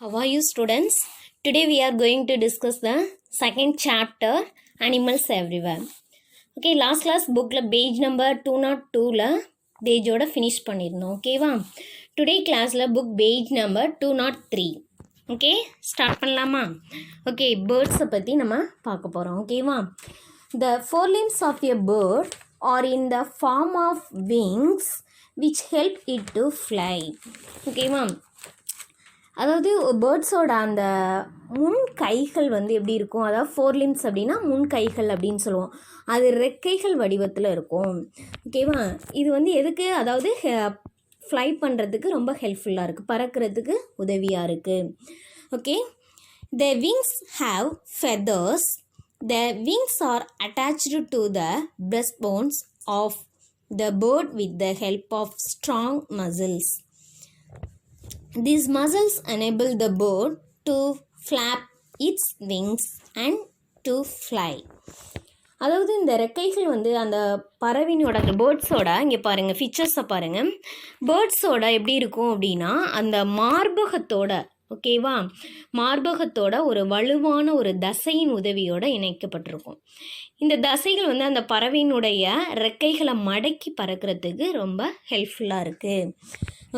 How are you, students? Today we are going to discuss the second chapter, Animals Everywhere. Okay, last class book la page number 202 la page oda finish பண்ணிருந்தோம். ஓகேவா? Today class la book page number 203. Okay, start பண்ணலாமா? Okay, birds பத்தி நம்ம பார்க்க போறோம். ஓகேவா? The forelimbs of a bird are in the form of wings which help it to fly. ஓகேவா? அதாவது பேர்ட்ஸோட அந்த முன் கைகள் வந்து எப்படி இருக்கும், அதாவது ஃபோர் லிம்ஸ் அப்படின்னா முன் கைகள் அப்படின்னு சொல்லுவோம். அது ரெக்கைகள் வடிவத்தில் இருக்கும். ஓகேவா? இது வந்து எதுக்கு, அதாவது ஃப்ளை பண்ணுறதுக்கு ரொம்ப ஹெல்ப்ஃபுல்லாக இருக்குது, பறக்கிறதுக்கு உதவியாக இருக்குது. Okay, the wings have feathers. The wings are attached to the breast bones of the bird with the help of strong muscles. These muscles enable the bird to flap its wings and to fly. அதாவது இந்த ரெக்கைகள் வந்து அந்த பறவைனோட, அந்த பேர்ட்ஸோட, இங்கே பாருங்கள் ஃபிச்சர்ஸை பாருங்கள். பேர்ட்ஸோட எப்படி இருக்கும் அப்படின்னா அந்த மார்பகத்தோட, ஓகேவா, மார்பகத்தோட ஒரு வலுவான ஒரு தசையின் உதவியோடு இணைக்கப்பட்டிருக்கும். இந்த தசைகள் வந்து அந்த பறவையினுடைய ரெக்கைகளை மடக்கி பறக்கிறதுக்கு ரொம்ப ஹெல்ப்ஃபுல்லாக இருக்குது.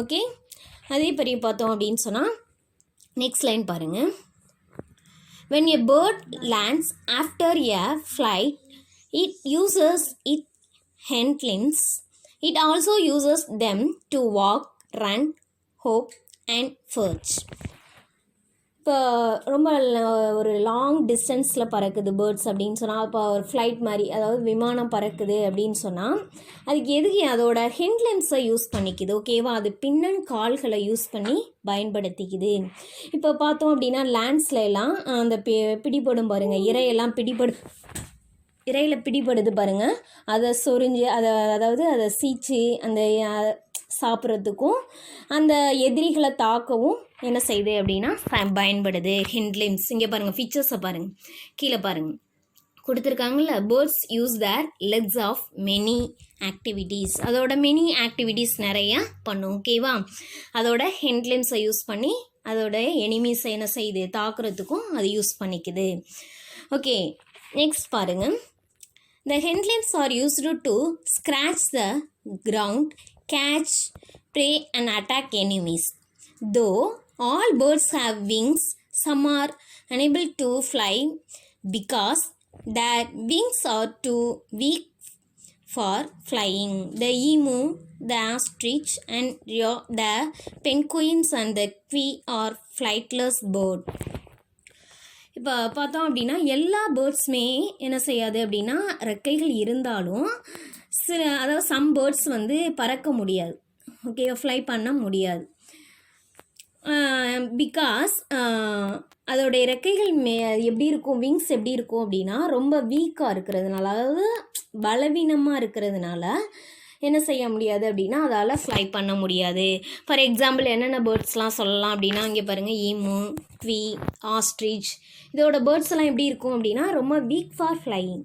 ஓகே, அதே பற்றி பார்த்தோம் அப்படின்னு சொன்னால் நெக்ஸ்ட் லைன் பாருங்கள். when a bird lands after a flight, it uses its hind limbs. It also uses them to walk, run, hop and perch. இப்போ ரொம்ப ஒரு லாங் டிஸ்டன்ஸில் பறக்குது பேர்ட்ஸ் அப்படின்னு சொன்னால், இப்போ ஒரு ஃப்ளைட் மாதிரி, அதாவது விமானம் பறக்குது அப்படின்னு சொன்னால் அதுக்கு எதுக்கு அதோட ஹிண்ட்லிம்ஸை யூஸ் பண்ணிக்குது. ஓகேவா? அது பின்னன் கால்களை யூஸ் பண்ணி பயன்படுத்திக்குது. இப்போ பார்த்தோம் அப்படின்னா லேண்ட்ஸில் எல்லாம் அந்த பிடிபடும் பாருங்கள், இறையில் பிடிபடுது பாருங்கள், அதை சொரிஞ்சு அதாவது அதை சீச்சு அந்த சாப்பிட்றதுக்கும் அந்த எதிரிகளை தாக்கவும் என்ன செய்யுது அப்படின்னா பயன்படுது ஹிண்ட்லிம்ஸ். இங்கே பாருங்கள் ஃபீச்சர்ஸை பாருங்கள், கீழே பாருங்கள் கொடுத்துருக்காங்கல்ல. Birds use their legs of many activities. அதோட மெனி ஆக்டிவிட்டீஸ் நிறையா பண்ணும். ஓகேவா? அதோட ஹிண்ட்லிம்ஸை யூஸ் பண்ணி அதோட எனிமீஸை என்ன செய்யுது, தாக்குறதுக்கும் அது யூஸ் பண்ணிக்குது. ஓகே, நெக்ஸ்ட் பாருங்கள். The hind limbs are used to scratch the ground, catch prey and attack enemies. Though all birds have wings, some are unable to fly because their wings are too weak for flying. The emu, the ostrich and the penguins and the quail are flightless birds. இப்போ பார்த்தோம் அப்படின்னா எல்லா பேர்ட்ஸுமே என்ன செய்யாது அப்படின்னா ரெக்கைகள் இருந்தாலும் அதாவது சம் பேர்ட்ஸ் வந்து பறக்க முடியாது. ஓகே, ஃப்ளை பண்ண முடியாது. பிகாஸ் அதோடைய ரெக்கைகள் எப்படி இருக்கும், விங்ஸ் எப்படி இருக்கும் அப்படின்னா ரொம்ப வீக்காக இருக்கிறதுனால, அதாவது பலவீனமாக இருக்கிறதுனால என்ன செய்ய முடியாது அப்படின்னா அதால் ஃப்ளை பண்ண முடியாது. ஃபார் எக்ஸாம்பிள் என்னென்ன பேர்ட்ஸ்லாம் சொல்லலாம் அப்படின்னா இங்கே பாருங்கள், ஈமு, குவி, ஆஸ்ட்ரிச், இதோட பேர்ட்ஸ் எல்லாம் எப்படி இருக்கும் அப்படின்னா ரொம்ப வீக் ஃபார் ஃப்ளையிங்.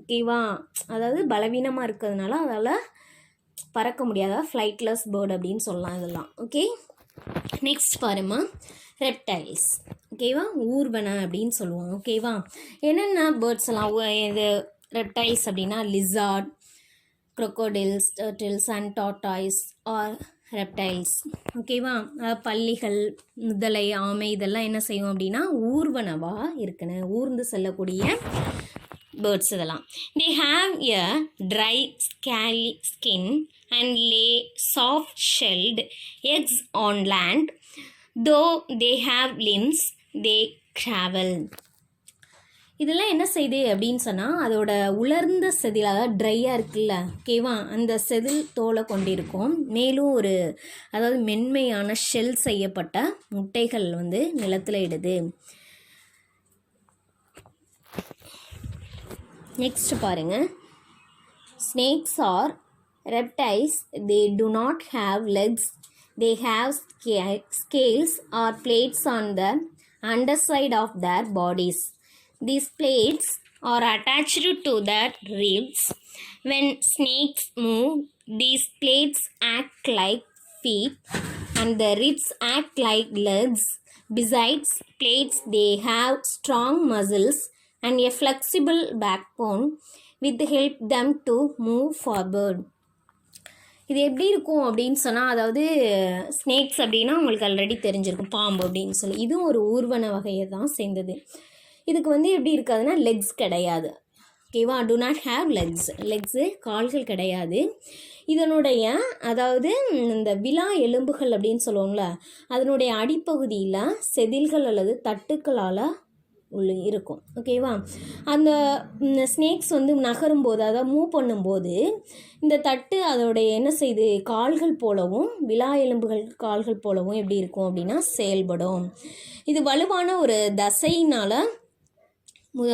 ஓகேவா? அதாவது பலவீனமாக இருக்கிறதுனால அதால் பறக்க முடியாத ஃப்ளைட்லெஸ் பேர்டு அப்படின்னு சொல்லலாம் இதெல்லாம். ஓகே, நெக்ஸ்ட் பாருமா, ரெப்டைல்ஸ். ஓகேவா? ஊர்வன அப்படின்னு சொல்லுவோம். ஓகேவா? என்னென்ன பேர்ட்ஸ் எல்லாம் இது ரெப்டைல்ஸ் அப்படின்னா lizard, crocodiles, turtles and tortoise are reptiles. ஓகேவா? பல்லிகள், முதலை, ஆமை இதெல்லாம் என்ன செய்யும் அப்படின்னா ஊர்வனவாக இருக்கணும், ஊர்ந்து செல்லக்கூடிய பேர்ட்ஸ் இதெல்லாம். they have a dry scaly skin and lay soft shelled eggs on land. though they have limbs, they travel. இதெல்லாம் என்ன செய்யுது அப்படின்னு சொன்னால் அதோட உலர்ந்த செதில், அதாவது ட்ரையாக இருக்குல்ல, ஓகேவா, அந்த செதில் தோலை கொண்டிருக்கும். மேலும் அதாவது மென்மையான ஷெல் செய்யப்பட்ட முட்டைகள் வந்து நிலத்தில் இடுது. நெக்ஸ்ட் பாருங்கள். Snakes are reptiles. They do not have legs. They have scales or plates on the underside of their bodies. These plates are attached to their ribs. When snakes move, these plates act like feet and the ribs act like legs. Besides plates, they have strong muscles and a flexible backbone which help them to move forward. இது எப்படி இருக்கும் அப்படின்னு சொன்னால், அதாவது snakes அப்படின்னா உங்களுக்கு already தெரிஞ்சிருக்கும், பாம்பு அப்படின்னு சொல்லி. இதுவும் ஒரு ஊர்வன வகையை தான் சேர்ந்தது. இதுக்கு வந்து எப்படி இருக்காதுன்னா லெக்ஸ் கிடையாது. ஓகேவா, டு நாட் ஹேவ் லெக்ஸு கால்கள் கிடையாது. இதனுடைய அதாவது இந்த விலா எலும்புகள் அப்படின்னு சொல்லுவோம்ல, அதனுடைய அடிப்பகுதியில் செதில்கள் அல்லது தட்டுக்களால் இருக்கும். ஓகேவா, அந்த ஸ்னேக்ஸ் வந்து நகரும்போது, அதாவது மூவ் பண்ணும்போது இந்த தட்டு அதோடைய என்ன செய்து கால்கள் போலவும் விலா எலும்புகள் கால்கள் போலவும் எப்படி இருக்கும் அப்படின்னா செயல்படும். இது வலுவான ஒரு தசையினால்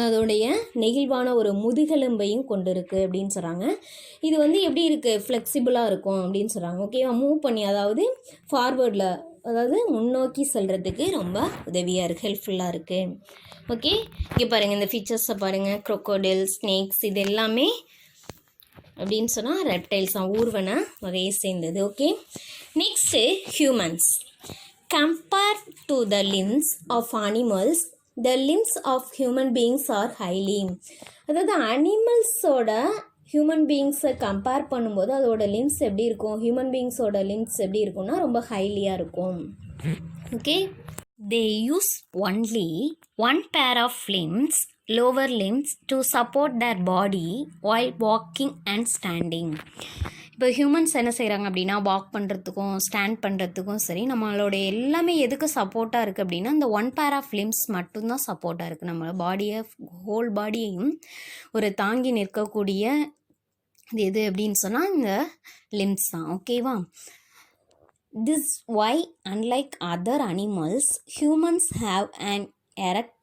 அதோடைய நெகிழ்வான ஒரு முதுகெலும்பையும் கொண்டு இருக்குது அப்படின்னு சொல்கிறாங்க. இது வந்து எப்படி இருக்குது, ஃப்ளெக்சிபிளாக இருக்கும் அப்படின்னு சொல்கிறாங்க. ஓகேவா, மூவ் பண்ணி அதாவது ஃபார்வேர்டில் அதாவது முன்னோக்கி செல்கிறதுக்கு ரொம்ப உதவியாக இருக்குது, ஹெல்ப்ஃபுல்லாக இருக்குது. ஓகே, இங்கே பாருங்கள், இந்த ஃபீச்சர்ஸை பாருங்கள். crocodile, ஸ்னேக்ஸ் இது எல்லாமே அப்படின்னு சொன்னால் ரெப்டைல்ஸ் தான், ஊர்வன வகையை சேர்ந்தது. Okay, next humans. Compare to the limbs of animals, the limbs of human beings are highly, அதாவது அனிமல்ஸோட ஹியூமன் பீயிங்ஸை கம்பேர் பண்ணும்போது அதோட லிம்ஸ் எப்படி இருக்கும், ஹியூமன் பீயிங்ஸோட லிம்ஸ் எப்படி இருக்கும்னா ரொம்ப ஹைலியாக இருக்கும். Okay, they use only one pair of limbs, lower limbs, to support their body while walking and standing. இப்போ ஹியூமன்ஸ் என்ன செய்கிறாங்க அப்படின்னா வாக் பண்ணுறதுக்கும் ஸ்டாண்ட் பண்ணுறதுக்கும் சரி, நம்மளோட எல்லாமே எதுக்கு சப்போர்ட்டாக இருக்குது அப்படின்னா இந்த ஒன் பேர் ஆஃப் லிம்ஸ் மட்டும்தான் சப்போர்ட்டாக இருக்குது. நம்ம பாடியை ஹோல் பாடியையும் ஒரு தாங்கி நிற்கக்கூடிய இது எது அப்படின்னு சொன்னால் இந்த லிம்ஸ் தான். ஓகேவா, this why unlike other animals humans have an erect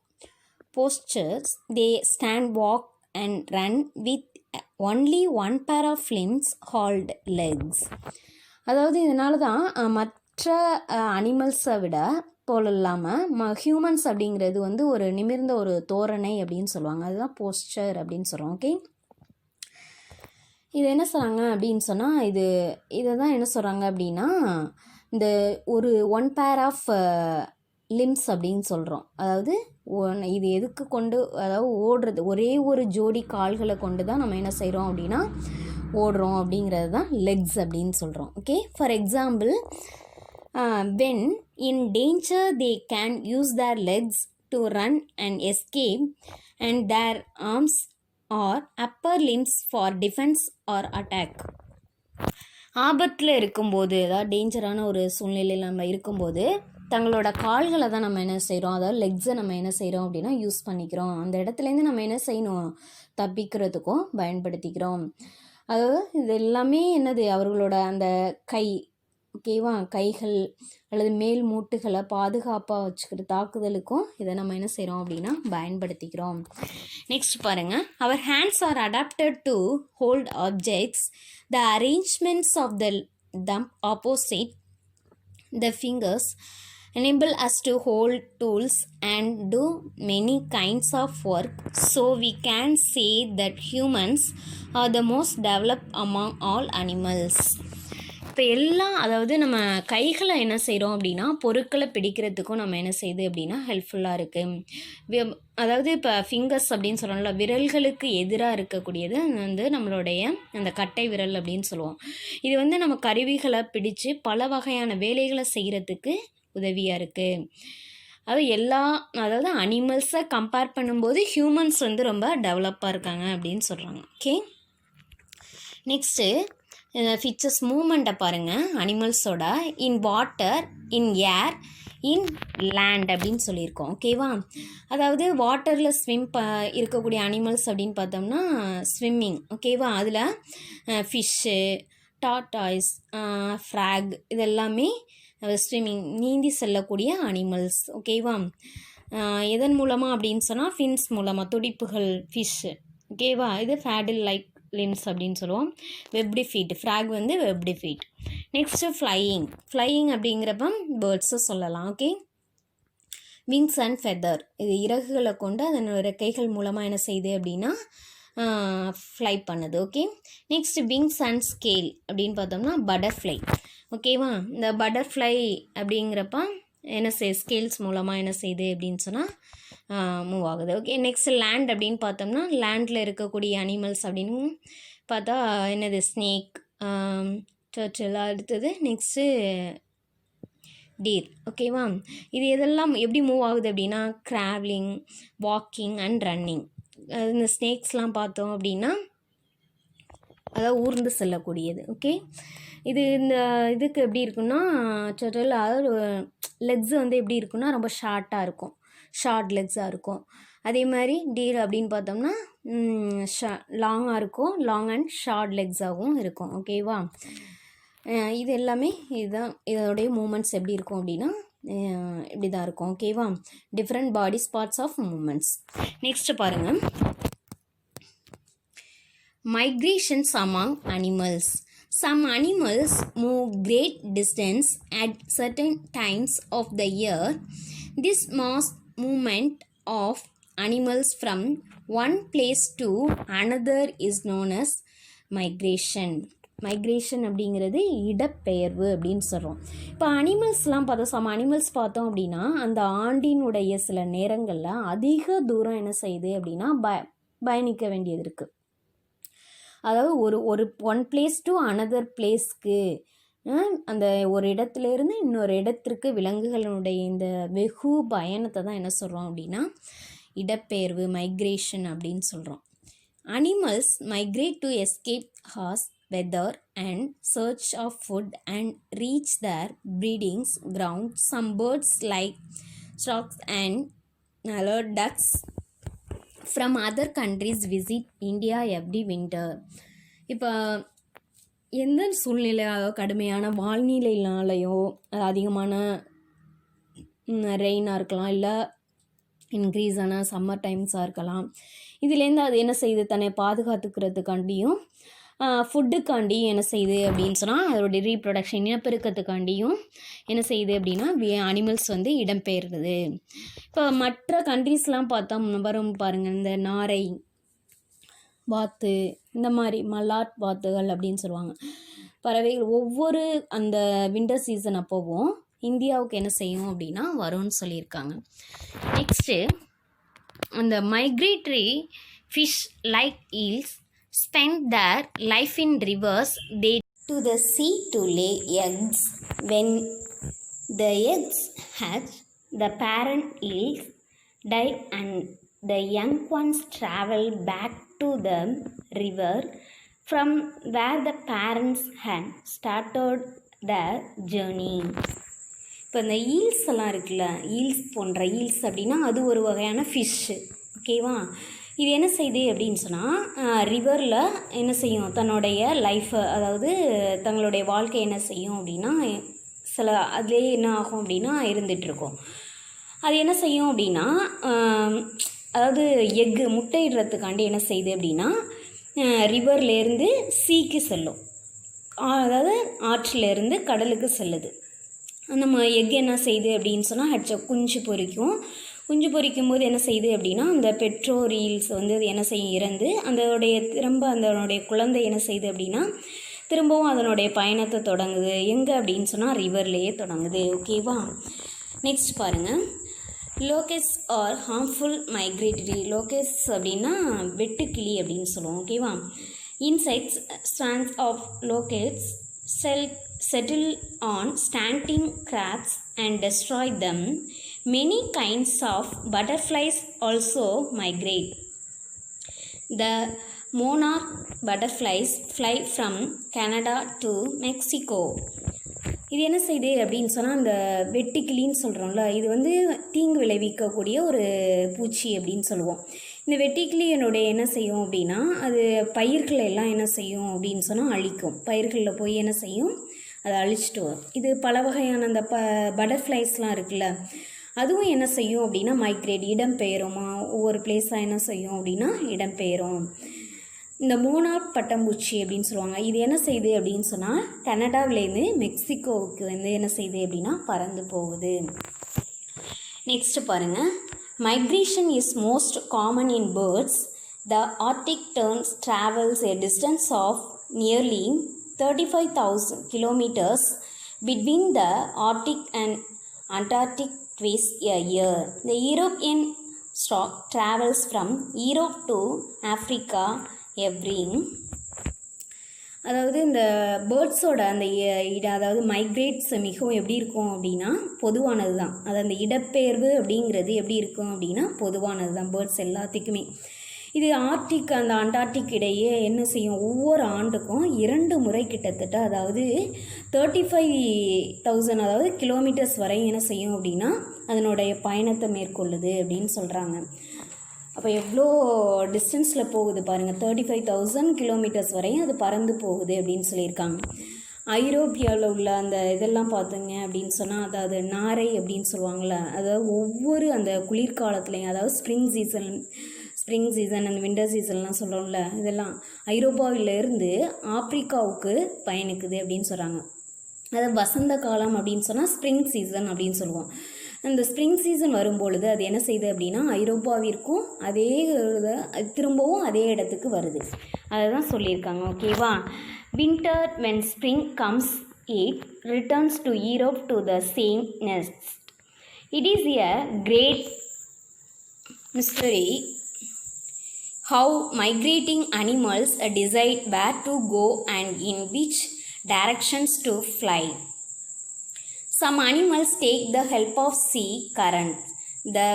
postures, they stand, walk and run with only one pair of limbs called legs. அதாவது இதனால தான் மற்ற அனிமல்ஸை விட போல் இல்லாமல் ஹியூமன்ஸ் அப்படிங்கிறது வந்து ஒரு நிமிர்ந்த ஒரு தோரணை அப்படின்னு சொல்லுவாங்க. அதுதான் போஸ்டர் அப்படின்னு சொல்கிறோம். ஓகே, இது என்ன சொல்கிறாங்க அப்படின்னு சொன்னால் இதை தான் என்ன சொல்கிறாங்க அப்படின்னா இந்த ஒரு ஒன் பேர் ஆஃப் லிம்ஸ் அப்படின்னு சொல்கிறோம். அதாவது இது எதுக்கு கொண்டு, அதாவது ஓடுறது ஒரே ஒரு ஜோடி கால்களை கொண்டு தான் நம்ம என்ன செய்கிறோம் அப்படின்னா ஓடுறோம் அப்படிங்கிறது தான் லெக்ஸ் அப்படின்னு சொல்கிறோம். Okay, for example when in danger they can use their legs to run and escape and their arms or upper limbs for defense or attack. ஆபத்தில் இருக்கும்போது, அதாவது டேஞ்சரான ஒரு சூழ்நிலையில் நம்ம இருக்கும்போது தங்களோட கால்களை தான் நம்ம என்ன செய்கிறோம், அதாவது லெக்ஸை நம்ம என்ன செய்கிறோம் அப்படின்னா யூஸ் பண்ணிக்கிறோம். அந்த இடத்துலேருந்து நம்ம என்ன செய்யணும், தப்பிக்கிறதுக்கும் பயன்படுத்திக்கிறோம். அதாவது இது எல்லாமே என்னது, அவர்களோட அந்த கை, ஓகேவா, கைகள் அல்லது மேல் மூட்டுகளை பாதுகாப்பாக வச்சுக்கிற தாக்குதலுக்கும் இதை நம்ம என்ன செய்கிறோம் அப்படின்னா பயன்படுத்திக்கிறோம். நெக்ஸ்ட் பாருங்கள், our hands are adapted to hold objects, the arrangements of the thumb opposite the fingers enable us to hold tools and do many kinds of work, so we can say that humans are the most developed among all animals. இப்போ எல்லாம் அதாவது நம்ம கைகளை என்ன செய்கிறோம் அப்படின்னா பொருட்களை பிடிக்கிறதுக்கும் நம்ம என்ன செய்யுது அப்படின்னா ஹெல்ப்ஃபுல்லாக இருக்குது. அதாவது இப்போ ஃபிங்கர்ஸ் அப்படின்னு சொல்கிறோம்ல, விரல்களுக்கு எதிராக இருக்கக்கூடியது வந்து நம்மளுடைய அந்த கட்டை விரல் அப்படின்னு சொல்லுவோம். இது வந்து நம்ம கருவிகளை பிடிச்சு பல வகையான வேலைகளை செய்கிறதுக்கு உதவியாக இருக்குது. அதாவது அனிமல்ஸை கம்பேர் பண்ணும்போது ஹியூமன்ஸ் வந்து ரொம்ப டெவலப்பாக இருக்காங்க அப்படின்னு சொல்கிறாங்க. ஓகே, நெக்ஸ்ட்டு ஃபீச்சர்ஸ் மூமெண்ட்டை பாருங்கள். அனிமல்ஸோட in water, in air, in land அப்படின்னு சொல்லியிருக்கோம். ஓகேவா, அதாவது வாட்டரில் இருக்கக்கூடிய அனிமல்ஸ் அப்படின்னு பார்த்தோம்னா ஸ்விம்மிங். ஓகேவா, அதில் ஃபிஷ்ஷு, டாட்டாய்ஸ், ஃப்ராக் இதெல்லாமே ஸ்விம்மிங் நீந்தி செல்லக்கூடிய அனிமல்ஸ். ஓகேவா, எதன் மூலமாக அப்படின்னு சொன்னால் ஃபின்ஸ் மூலமாக, துடிப்புகள், ஃபிஷ்ஷு. ஓகேவா, இது ஃபேடில் லைக் லிம்ஸ் அப்படின்னு சொல்லுவோம். வெப்டி ஃபீட், ஃப்ராக் வந்து வெப்டி ஃபீட். நெக்ஸ்ட்டு ஃப்ளையிங் அப்படிங்கிறப்ப பேர்ட்ஸை சொல்லலாம். ஓகே, விங்ஸ் அண்ட் ஃபெதர், இது இறகுகளை கொண்டு அதனோட ரெக்கைகள் மூலமாக என்ன செய்யுது அப்படின்னா ஃப்ளை பண்ணுது. Okay, next wings and scale அப்படின்னு பார்த்தோம்னா பட்டர்ஃப்ளை. ஓகேவா, இந்த பட்டர்ஃப்ளை அப்படிங்கிறப்ப என்ன ஸ்கேல்ஸ் மூலமாக என்ன செய்யுது அப்படின்னு சொன்னால் மூவ் ஆகுது. ஓகே, நெக்ஸ்ட் லேண்ட் அப்படின்னு பார்த்தோம்னா லேண்டில் இருக்கக்கூடிய அனிமல்ஸ் அப்படின்னு பார்த்தா என்னது ஸ்னேக், டர்ட்டில், அடுத்தது நெக்ஸ்ட்டு டீர். ஓகேவா, இது எதெல்லாம் எப்படி மூவ் ஆகுது அப்படின்னா ட்ராவலிங், வாக்கிங் அண்ட் ரன்னிங். இந்த ஸ்னேக்ஸ்லாம் பார்த்தோம் அப்படின்னா அதாவது ஊர்ந்து செல்லக்கூடியது. ஓகே, இது இந்த இதுக்கு எப்படி இருக்குன்னா டோட்டல் அதாவது லெக்ஸ் வந்து எப்படி இருக்குன்னா ரொம்ப ஷார்ட்டாக இருக்கும், ஷார்ட் லெக்ஸாக இருக்கும். அதே மாதிரி டீர் அப்படின்னு பார்த்தோம்னா லாங்காக இருக்கும், லாங் அண்ட் ஷார்ட் லெக்ஸாகவும் இருக்கும். ஓகேவா, இது எல்லாமே இதுதான் இதோடைய மூமெண்ட்ஸ் எப்படி இருக்கும் அப்படின்னா இப்படி தான் இருக்கும். ஓகேவா, different body parts of movements. Next பாருங்கள், migrations among animals. Some animals move great distance at certain times of the year. This mass movement of animals from one place to another is known as migration. Migration அப்படிங்கிறது இடப்பெயர்வு அப்படின்னு சொல்கிறோம். இப்போ அனிமல்ஸ்லாம் பார்த்தோம், some animals பார்த்தோம் அப்படின்னா அந்த ஆண்டினுடைய சில நேரங்களில் அதிக தூரம் என்ன செய்யுது அப்படின்னா பயணிக்க வேண்டியது இருக்குது. அதாவது ஒரு ஒன் பிளேஸ் டு அனதர் பிளேஸ்க்கு, அந்த ஒரு இடத்துலேருந்து இன்னொரு இடத்திற்கு விலங்குகளுடைய இந்த வெகு பயணத்தை தான் என்ன சொல்கிறோம் அப்படின்னா இடப்பெயர்வு, மைக்ரேஷன் அப்படின்னு சொல்கிறோம். Animals migrate to escape harsh weather and search of food and reach their breedings ground. Some birds like storks and ducks from other countries visit India every winter. இப்போ எந்த சூழ்நிலை, கடுமையான வால்நிலையினாலேயோ அதிகமான ரெயினாக இருக்கலாம், இல்லை இன்க்ரீஸான சம்மர் டைம்ஸாக இருக்கலாம், இதுலேருந்து அது என்ன செய்யுது தன்னை பாதுகாத்துக்கிறதுக்காண்டியும் ஃபுட்டுக்காண்டியும் என்ன செய்யுது அப்படின்னு சொன்னால் அதோடைய ரீப்ரொடக்ஷன் இனப்பெருக்கத்துக்காண்டியும் என்ன செய்யுது அப்படின்னா அனிமல்ஸ் வந்து இடம்பெயர்றது. இப்போ மற்ற கண்ட்ரீஸ்லாம் பார்த்தா வரும் பாருங்கள், இந்த நாரை வாத்து, இந்த மாதிரி மலாட் வாத்துகள் அப்படின்னு சொல்லுவாங்க பறவைகள், ஒவ்வொரு அந்த வின்டர் சீசன் அப்போவும் இந்தியாவுக்கு என்ன செய்யும் அப்படின்னா வரும்னு சொல்லியிருக்காங்க. நெக்ஸ்ட்டு, அந்த migratory fish like yields spend their life in rivers. They to the sea to lay eggs. When the eggs hatch, the parent eels die and the young ones travel back to the river from where the parents had started their journey. இப்போ இந்த yields எல்லாம் இருக்குல்ல, yields போன்ற yields அப்படின்னா அது ஒரு வகையான fish. ஓகேவா, இது என்ன செய்யுது அப்படின்னு சொன்னால் ரிவரில் என்ன செய்யும் தன்னுடைய லைஃப்பை, அதாவது தங்களுடைய வாழ்க்கை என்ன செய்யும் அப்படின்னா சில அதுலேயே என்ன ஆகும் அப்படின்னா இருந்துகிட்ருக்கோம். அது என்ன செய்யும் அப்படின்னா அதாவது எக்கு முட்டையிடுறதுக்காண்டி என்ன செய்யுது அப்படின்னா ரிவர்லேருந்து சீக்கு செல்லும், அதாவது ஆற்றிலேருந்து கடலுக்கு செல்லுது. அந்த எக் என்ன செய்யுது அப்படின்னு சொன்னால் குஞ்சு பொரிக்கும். குஞ்சு பொரிக்கும் போது என்ன செய்யுது அப்படின்னா அந்த பெற்றோர் ஈல்ஸ் வந்து அது என்ன செய்யும் இறந்து அதனுடைய குழந்தை என்ன செய்யுது அப்படின்னா திரும்பவும் அதனுடைய பயணத்தை தொடங்குது. எங்கே அப்படின்னு சொன்னால் ரிவர்லேயே தொடங்குது. ஓகேவா, நெக்ஸ்ட் பாருங்கள், locusts are harmful migratory. Locusts அப்படின்னா வெட்டுக்கிளி அப்படின்னு சொல்லுவோம். ஓகேவா, insects strands of locusts settle on standing crabs and destroy them. Many kinds of butterflies also migrate. The monarch butterflies fly from Canada to Mexico. இது என்ன செய்யுது அப்படின்னு சொன்னால் அந்த வெட்டுக்கிளின்னு சொல்கிறோம்ல, இது வந்து தீங்கு விளைவிக்கக்கூடிய ஒரு பூச்சி அப்படின்னு சொல்லுவோம். இந்த வெட்டுக்கிளி என்ன செய்யும் அப்படின்னா அது பயிர்களை எல்லாம் என்ன செய்யும் அப்படின்னு சொன்னால் அழிக்கும். பயிர்களில் போய் என்ன செய்யும், அதை அழிச்சிட்டு வரும். இது பல வகையான அந்த பட்டர்ஃப்ளைஸ்லாம் இருக்குல்ல, அதுவும் என்ன செய்யும் அப்படின்னா மைக்ரேட், இடம்பெயருமா, ஒவ்வொரு பிளேஸாக என்ன செய்யும் அப்படின்னா இடம்பெயரும். இந்த மோனார்க் பட்டம்பூச்சி அப்படின்னு சொல்லுவாங்க. இது என்ன செய்யுது அப்படின்னு சொன்னால் கனடாவிலேருந்து மெக்சிகோவுக்கு வந்து என்ன செய்யுது அப்படின்னா பறந்து போகுது. நெக்ஸ்ட் பாருங்கள், migration is most common in birds. The Arctic turns travels a distance of nearly 35,000 kilometers between the Arctic and Antarctic twice a year. The European stork travels from Europe to Africa every. அதாவது இந்த பேர்ட்ஸோட அந்த அதாவது migrates மிகவும் எப்படி இருக்கும் அப்படின்னா பொதுவானது தான். அது அந்த இடப்பெயர்வு அப்படிங்கிறது எப்படி இருக்கும் அப்படின்னா பொதுவானது தான் பேர்ட்ஸ் எல்லாத்துக்குமே. இது ஆர்டிக் அந்த அண்டார்டிக் இடையே என்ன செய்யும், ஒவ்வொரு ஆண்டுக்கும் 2 முறை கிட்டத்தட்ட அதாவது 35,000 அதாவது கிலோமீட்டர்ஸ் வரை என்ன செய்யும் அப்படின்னா அதனுடைய பயணத்தை மேற்கொள்ளுது அப்படின்னு சொல்கிறாங்க. அப்போ எவ்வளோ டிஸ்டன்ஸில் போகுது பாருங்கள், 35,000 கிலோமீட்டர்ஸ் வரையும் அது பறந்து போகுது அப்படின்னு சொல்லியிருக்காங்க. ஐரோப்பியாவில் உள்ள அந்த இதெல்லாம் பார்த்துங்க அப்படின்னு சொன்னால் அதாவது நாரை அப்படின்னு சொல்லுவாங்கள்ல, அதாவது ஒவ்வொரு அந்த குளிர்காலத்துலேயும் அதாவது ஸ்ப்ரிங் சீசன் அந்த விண்டர் சீசன்லாம் சொல்கிறோம்ல, இதெல்லாம் ஐரோப்பாவிலேருந்து ஆப்பிரிக்காவுக்கு பயணிக்குது அப்படின்னு சொல்கிறாங்க. அதாவது வசந்த காலம் அப்படின்னு சொன்னால் ஸ்ப்ரிங் சீசன் அப்படின்னு சொல்லுவோம். அந்த ஸ்ப்ரிங் சீசன் வரும்பொழுது அது என்ன செய்யுது அப்படின்னா ஐரோப்பாவிற்கும் அதே திரும்பவும் அதே இடத்துக்கு வருது. அதை தான் சொல்லியிருக்காங்க. ஓகேவா. Winter when spring comes it returns to Europe to the same nest. It is a great mystery how migrating animals decide where to go and in which directions to fly. Some animals take the help of sea currents. The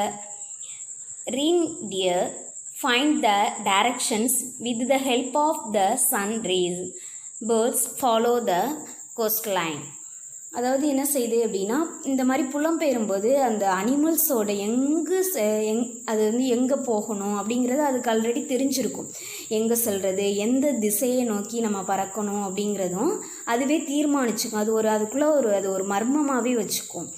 reindeer find the directions with the help of the sun rays. Birds follow the coastline. அதாவது என்ன செய்யுது அப்படின்னா இந்த மாதிரி புலம்பெயரும்போது அந்த அனிமல்ஸோட அது வந்து எங்கே போகணும் அப்படிங்கிறது அதுக்கு ஆல்ரெடி தெரிஞ்சிருக்கும். எங்கே செல்வது, எந்த திசையை நோக்கி நம்ம பறக்கணும் அப்படிங்கிறதும் அதுவே தீர்மானிச்சுக்கும். அதுக்குள்ளே அது ஒரு மர்மமாகவே வச்சுக்கும்.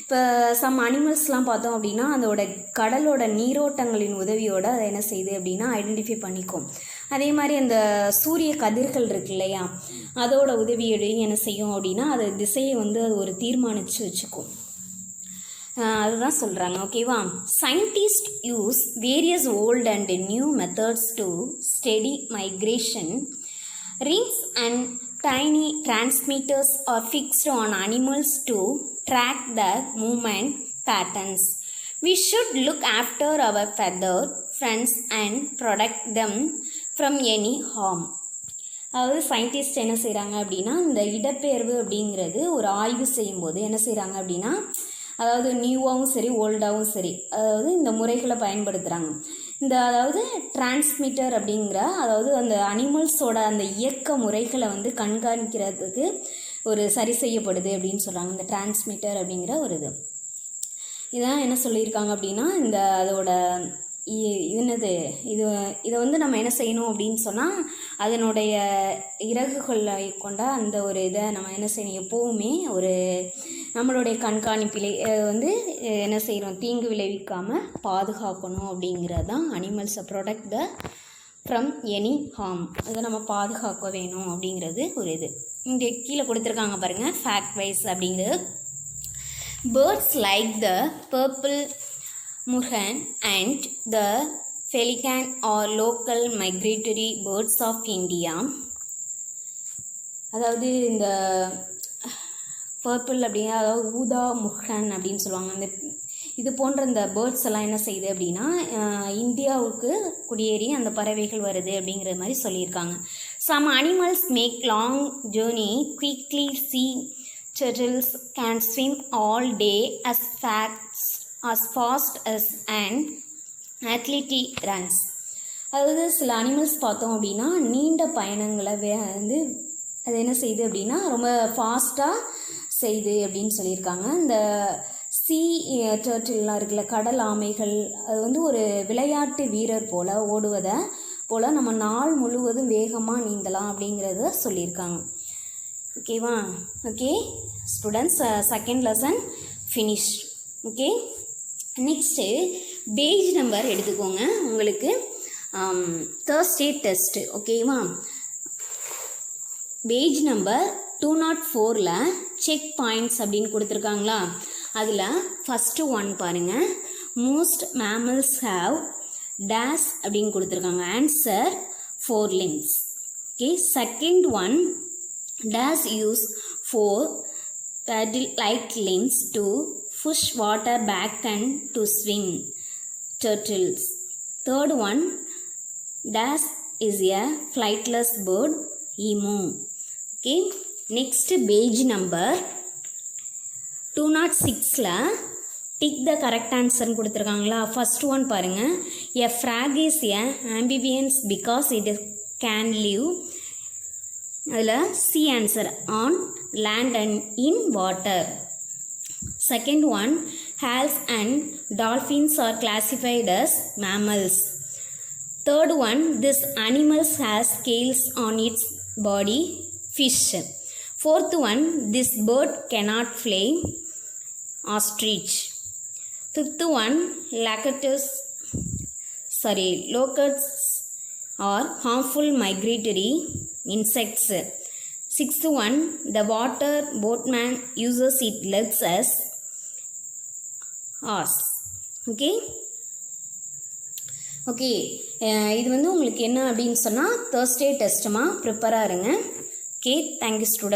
இப்போ சம் அனிமல்ஸ்லாம் பார்த்தோம் அப்படின்னா அதோட கடலோட நீரோட்டங்களின் உதவியோடு அதை என்ன செய்யுது அப்படின்னா ஐடென்டிஃபை பண்ணிக்கும். அதே மாதிரி அந்த சூரிய கதிர்கள் இருக்கு இல்லையா, அதோட உதவியோடையும் என்ன செய்யும் அப்படின்னா அது திசையை வந்து அது ஒரு தீர்மானித்து வச்சுக்கும். அதுதான் சொல்கிறாங்க. ஓகேவா. Scientist use various old and new methods to study migration. Rings and tiny transmitters are fixed on animals to track the movement patterns. We should look after our feathered friends and protect them from any harm. அதாவது scientist என்ன செய்கிறாங்க அப்படின்னா இந்த இடப்பெயர்வு அப்படிங்கிறது ஒரு ஆய்வு செய்யும்போது என்ன செய்கிறாங்க அப்படின்னா அதாவது நியூவாகவும் சரி ஓல்டாகவும் சரி அதாவது இந்த முறைகளை பயன்படுத்துகிறாங்க. அதாவது டிரான்ஸ்மிட்டர் அப்படிங்கிற அதாவது அந்த அனிமல்ஸோட அந்த இயக்க முறைகளை வந்து கண்காணிக்கிறதுக்கு ஒரு சரி செய்யப்படுது அப்படின்னு சொல்கிறாங்க. இந்த டிரான்ஸ்மிட்டர் அப்படிங்கிற ஒரு இதான் என்ன சொல்லியிருக்காங்க அப்படின்னா அதோட இதை வந்து நம்ம என்ன செய்யணும் அப்படின்னு சொன்னால் அதனுடைய இறகுகளை கொண்ட அந்த ஒரு இதை நம்ம என்ன செய்யணும் எப்போவுமே ஒரு நம்மளுடைய கண்காணிப்பிலே வந்து என்ன செய்யணும் தீங்கு விளைவிக்காமல் பாதுகாக்கணும் அப்படிங்கிறது தான் அனிமல்ஸை ப்ரொடெக்ட் ஃப்ரம் எனி ஹார்ம். அதை நம்ம பாதுகாக்க வேணும் அப்படிங்கிறது ஒரு இது. இங்கே கீழே கொடுத்துருக்காங்க பாருங்கள் ஃபேக்ட் வைஸ் அப்படிங்கிறது. Birds like the purple Moorhen and the pelican are local migratory birds of India. அதாவது இந்த பர்பிள் அப்படின்னா அதாவது ஊதா முர்ஹன் அப்படின்னு சொல்லுவாங்க. இது போன்ற இந்த பேர்ட்ஸ் எல்லாம் என்ன செய்யுது அப்படின்னா இந்தியாவுக்கு குடியேறி அந்த பறவைகள் வருது அப்படிங்கிற மாதிரி சொல்லியிருக்காங்க. Some animals make long journey quickly. Sea turtles can swim all day as fast as an athlete runs. அதாவது சில அனிமல்ஸ் பார்த்தோம் அப்படின்னா நீண்ட பயணங்களை வந்து அது என்ன செய்யுது அப்படின்னா ரொம்ப ஃபாஸ்ட்டாக செய்யுது அப்படின்னு சொல்லியிருக்காங்க. இந்த சீ டர்ட்டில்லாம் இருக்குல்ல கடல் ஆமைகள் அது வந்து ஒரு விளையாட்டு வீரர் போல் ஓடுவதை போல் நம்ம நாள் முழுவதும் வேகமாக நீந்தலாம் அப்படிங்கிறத சொல்லியிருக்காங்க. ஓகேவா. Okay students, second lesson finish. Okay, next page number எடுத்துக்கோங்க. உங்களுக்கு தேர்ஸ்டே டெஸ்ட்டு. ஓகேவா. பேஜ் நம்பர் 204ல் செக் பாயிண்ட்ஸ் அப்படின்னு கொடுத்துருக்காங்களா, அதில் ஃபஸ்ட்டு ஒன் பாருங்கள். மோஸ்ட் மேமல்ஸ் ஹாவ் டேஸ் அப்படின்னு கொடுத்துருக்காங்க. Answer 4 limbs. Okay, second one days use 4 paddle-like limbs to push water back and to swim. Turtles. Third one, dash is a flightless bird. Emu. Okay. Next page number 206ல tick the correct ஆன்சர்னு கொடுத்துருக்காங்களா. First one பாருங்கள். A frog is a amphibians because it can live. அதில் C answer on land and in water. Second one, whales and dolphins are classified as mammals. Third one, this animals has scales on its body. Fish. Fourth one, this bird cannot fly. Ostrich. Fifth one, locusts are harmful migratory insects. Sixth one, the water boatman uses its legs as oars. Okay. Okay, இது வந்து உங்களுக்கு என்ன அப்படின்னு சொன்னால் Thursday டெஸ்ட்டுமா ப்ரிப்பராக இருங்க. Okay, thank you student.